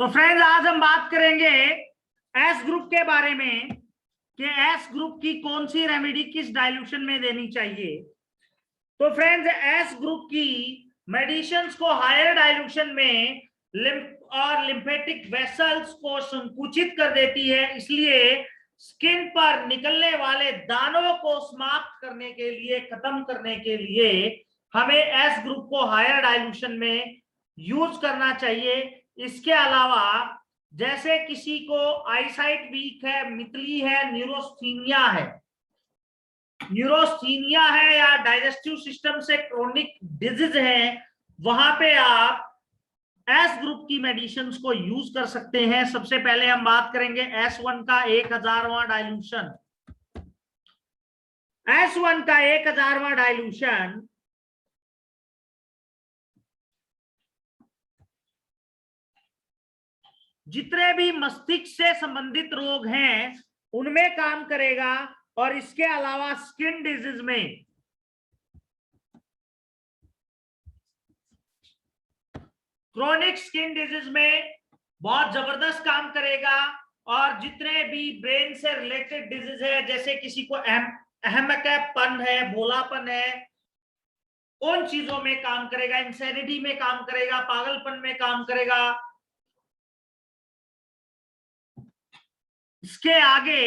तो फ्रेंड्स आज हम बात करेंगे एस ग्रुप के बारे में कि एस ग्रुप की कौन सी रेमेडी किस डाइल्यूशन में देनी चाहिए। तो फ्रेंड्स एस ग्रुप की मेडिसिन्स को हायर डाइल्यूशन में लिम्फ और लिम्फेटिक वेसल्स को संकुचित कर देती है, इसलिए स्किन पर निकलने वाले दानों को समाप्त करने के लिए, खत्म करने के लिए हमें एस ग्रुप को हायर डाइल्यूशन में यूज करना चाहिए। इसके अलावा जैसे किसी को आईसाइट वीक है, मितली है, न्यूरोस्थीनिया है या डाइजेस्टिव सिस्टम से क्रोनिक डिजीज है, वहां पे आप एस ग्रुप की मेडिसिन को यूज कर सकते हैं। सबसे पहले हम बात करेंगे S1 का 1000वां डाइल्यूशन। S1 का 1000वां डाइल्यूशन जितने भी मस्तिष्क से संबंधित रोग हैं उनमें काम करेगा, और इसके अलावा स्किन डिजीज में, क्रोनिक स्किन डिजीज में बहुत जबरदस्त काम करेगा। और जितने भी ब्रेन से रिलेटेड डिजीज है, जैसे किसी को अहमकपन है, भोलापन है, उन चीजों में काम करेगा। इंसैनिटी में काम करेगा, पागलपन में काम करेगा। इसके आगे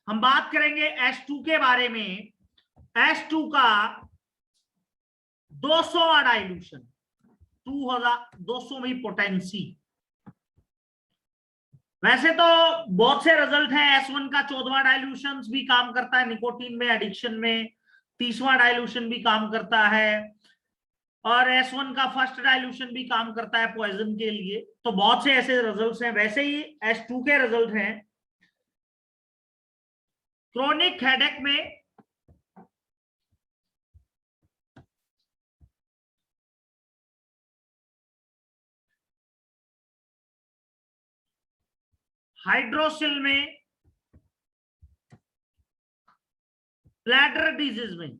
हम बात करेंगे S2 के बारे में। S2 का 200वां डाइल्यूशन, 200वीं पोटेंसी। वैसे तो बहुत से रिजल्ट हैं। S1 का 14वां डाइल्यूशन भी काम करता है निकोटीन में, एडिक्शन में। 30वां डाइल्यूशन भी काम करता है, और S1 का फर्स्ट डाइल्यूशन भी काम करता है पॉइजन के लिए। तो बहुत से ऐसे रिजल्ट्स हैं। वैसे ही S2 के रिजल्ट हैं क्रोनिक हेडेक में, हाइड्रोसिल में, ब्लैडर डिजीज में।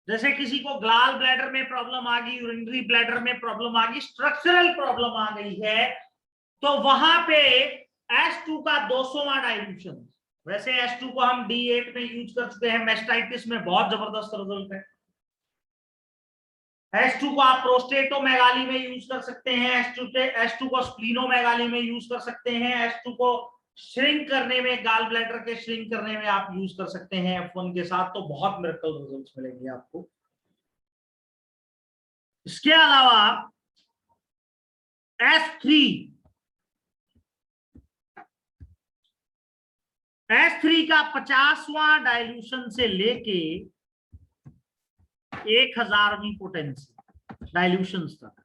जैसे किसी को ग्लाल ब्लैडर में प्रॉब्लम आ गई, यूरिनरी ब्लैडर में प्रॉब्लम आ गई, स्ट्रक्चरल प्रॉब्लम आ गई है, तो वहां पे S2 का 200वां डाइल्यूशन। वैसे S2 को हम D8 में यूज कर चुके हैं, मेस्टाइटिस में बहुत जबरदस्त रिजल्ट है। S2 को आप प्रोस्टेटोमेगाली में यूज कर सकते हैं, S2 को स्प्लीनोमेगाली में यूज कर सकते हैं, S2 को श्रिंक करने में, गाल ब्लैडर के श्रिंक करने में आप यूज कर सकते हैं F1 के साथ। तो बहुत मिरेकल रिजल्ट्स मिलेंगे आपको। इसके अलावा S3 का 50वां डाइल्यूशन से लेके 1000वीं पोटेंसी डाइल्यूशन तक।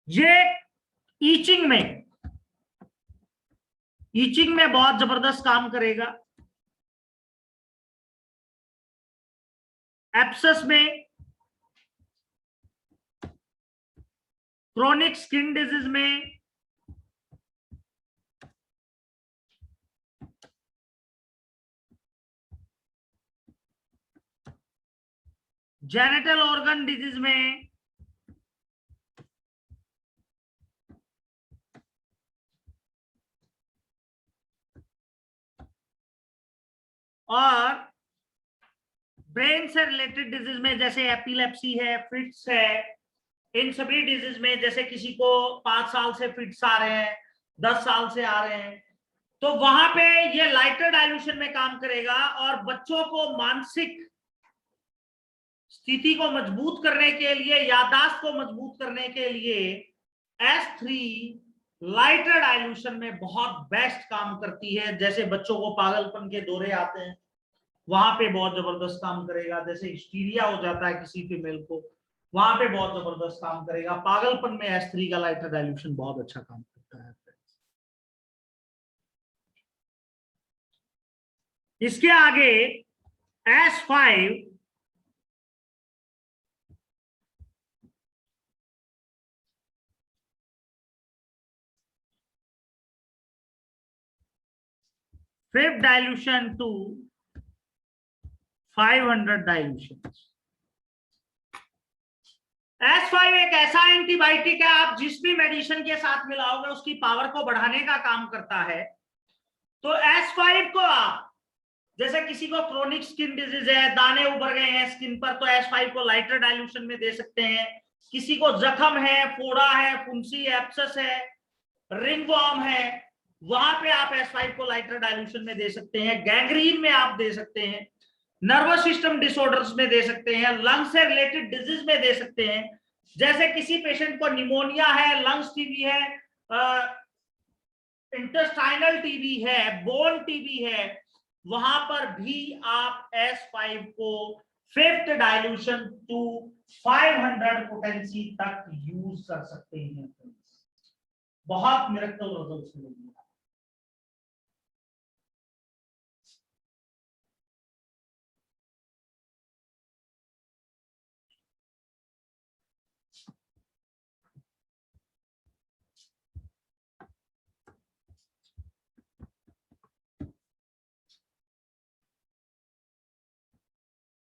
ये ईचिंग में बहुत जबरदस्त काम करेगा। एप्सस में, क्रोनिक स्किन डिजीज में, जेनिटल ऑर्गन डिजीज में, और ब्रेन से रिलेटेड डिजीज में, जैसे एपिलेप्सी है, फिट्स है। इन सभी डिजीज में, जैसे किसी को 5 साल से फिट्स आ रहे हैं, 10 साल से आ रहे हैं, तो वहां पे ये लाइटर डाइल्यूशन में काम करेगा। और बच्चों को मानसिक स्थिति को मजबूत करने के लिए, याददाश्त को मजबूत करने के लिए S3 लाइटर डाइल्यूशन में बहुत बेस्ट काम करती है। जैसे बच्चों को पागलपन के दौरे आते हैं, वहां पे बहुत जबरदस्त काम करेगा। जैसे हिस्टीरिया हो जाता है किसी फीमेल को, वहां पे बहुत जबरदस्त काम करेगा। पागलपन में S3 का लाइटर डाइल्यूशन बहुत अच्छा काम करता है। इसके आगे S5 5 5th dilution to 500 dilution. S5 एक ऐसा एंटीबायोटिक है, आप जिस भी मेडिसिन के साथ मिलाओगे उसकी पावर को बढ़ाने का काम करता है। तो S5 को आप, जैसे किसी को क्रोनिक स्किन डिजीज है, दाने उभर गए हैं स्किन पर, तो S5 को लाइटर डाइल्यूशन में दे सकते हैं। किसी को जख्म है, फोड़ा है, फुंसी है, एब्सेस है, रिंगवॉर्म है, वहां पे आप S5 को लाइटर डाइल्यूशन में दे सकते हैं। गैंग्रीन में आप दे सकते हैं, नर्वस सिस्टम डिसऑर्डर्स में दे सकते हैं, लंग से रिलेटेड डिजीज में दे सकते हैं। जैसे किसी पेशेंट को निमोनिया है, लंग्स टीबी है, इंटेस्टाइनल टीबी है, बोन टीबी है, वहां पर भी आप S5 को 5th डाइल्यूशन टू 500 पोटेंसी तक यूज कर सकते हैं। बहुत मिरेकल रिजल्ट्स मिलेंगे।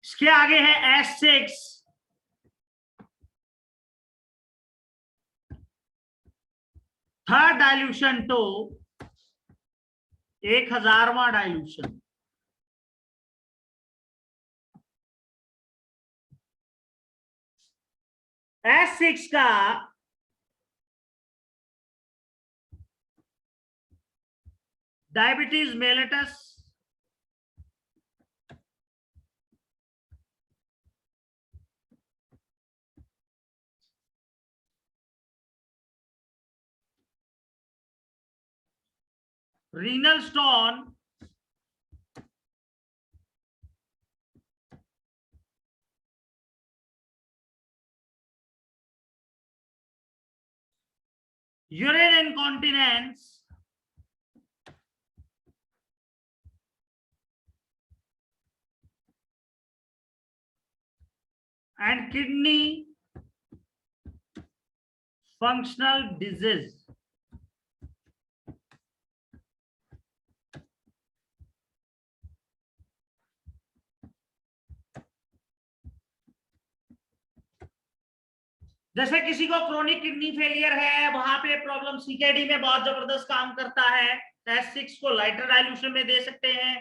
इसके आगे है S6। थर्ड डाइल्यूशन टू 1000वां डाइल्यूशन। S6 का diabetes mellitus, renal stone, urine incontinence, and kidney functional disease. जैसे किसी को क्रोनिक किडनी फेलियर है, वहां पे प्रॉब्लम सीकेडी में बहुत जबरदस्त काम करता है, S6 को लाइटर डाइल्यूशन में दे सकते हैं।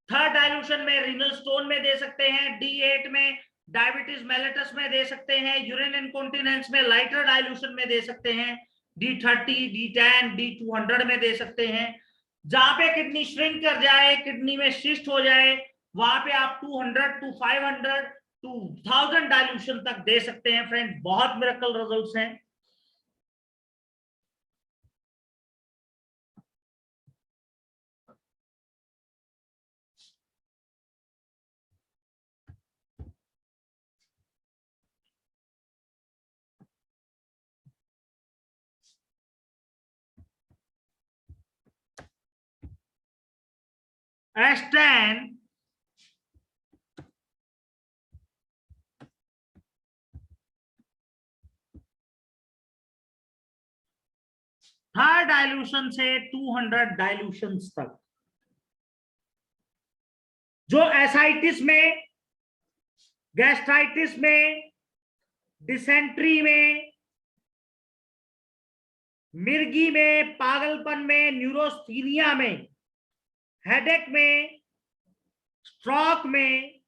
थर्ड डाइल्यूशन में रीनल स्टोन में दे सकते हैं, D8 में डायबिटीज मेलेटस में दे सकते हैं, यूरिन इनकॉन्टिनेंस में लाइटर डाइल्यूशन में दे सकते हैं, D30, D10, D200 में दे सकते हैं। जहां पे किडनी श्रिंक कर जाए, किडनी में शिस्ट हो जाए, वहां पे आप 200 टू 500 2000 डाइल्यूशन तक दे सकते हैं। फ्रेंड, बहुत मिरेकल रिजल्ट्स हैं। S10 थर्ड डाइल्यूशन से 200 डाइल्यूशन तक। जो एसाइटिस में, गैस्ट्राइटिस में, डिसेंट्री में, मिर्गी में, पागलपन में, न्यूरोस्थीनिया में, हेडेक में, स्ट्रोक में,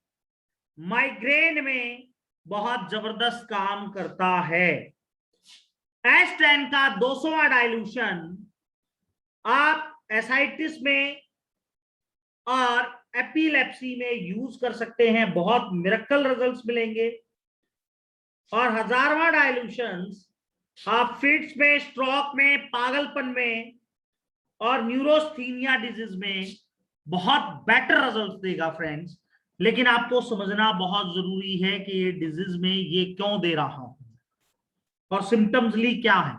माइग्रेन में बहुत जबरदस्त काम करता है। S10 का 200वां डाइल्यूशन आप एसाइटिस में और एपिलेप्सी में यूज कर सकते हैं, बहुत मिरेकल रिजल्ट्स मिलेंगे। और 1000वां डाइल्यूशन आप फिट्स में, स्ट्रोक में, पागलपन में और न्यूरोस्थीनिया डिजीज में बहुत बेटर रिजल्ट्स देगा फ्रेंड्स। लेकिन आपको समझना बहुत जरूरी है कि ये डिजीज में ये क्यों दे रहा हूं और सिम्टम्स ली क्या है।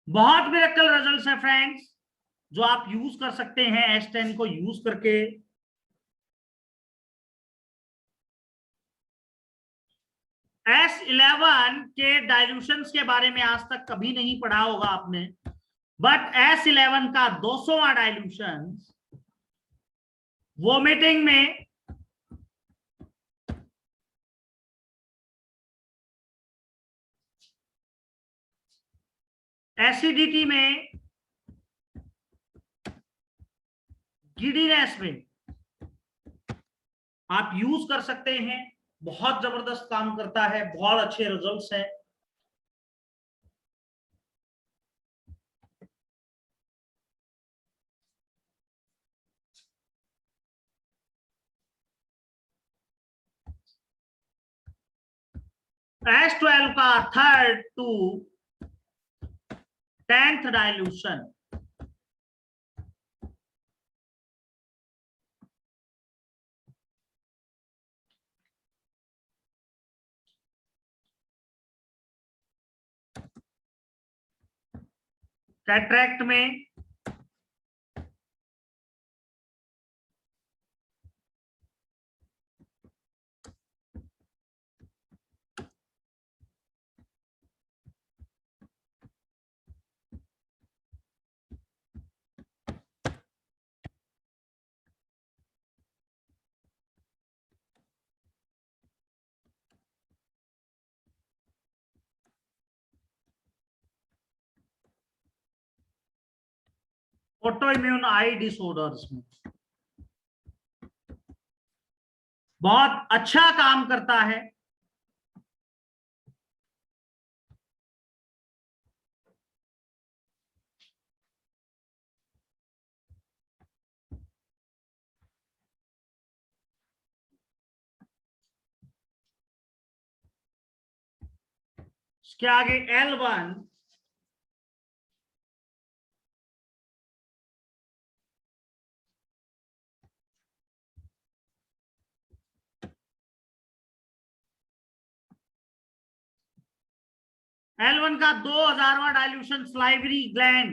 बहुत मिरेकल रिजल्ट्स है फ्रेंड्स जो आप यूज कर सकते हैं S10 को यूज करके। S11 के डाइल्यूशंस के बारे में आज तक कभी नहीं पढ़ा होगा आपने, बट S11 का 200वां डाइल्यूशन वोमिटिंग में एसिडिटी में गिडीनेस में आप यूज कर सकते हैं। बहुत जबरदस्त काम करता है, बहुत अच्छे रिजल्ट्स हैं। S12 का 3rd to 10th dilution cataract में ऑटो इम्यून आई डिसऑर्डर्स में बहुत अच्छा काम करता है। इसके आगे L1 L1 का 2000वां डाइल्यूशन स्लाइवरी ग्लैंड,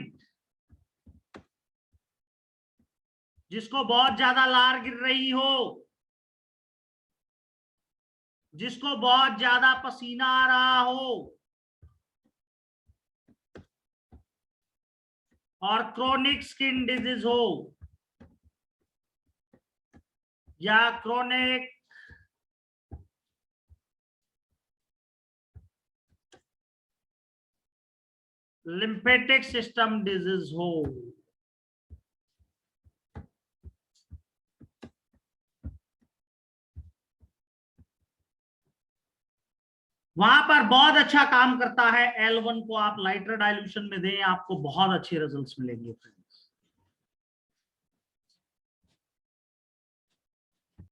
जिसको बहुत ज्यादा लार गिर रही हो, जिसको बहुत ज्यादा पसीना आ रहा हो और क्रोनिक स्किन डिजीज हो या क्रोनिक लिम्फेटिक सिस्टम डिजीज हो, वहां पर बहुत अच्छा काम करता है। L1 को आप लाइटर डाइल्यूशन में दें, आपको बहुत अच्छे रिजल्ट्स मिलेंगे।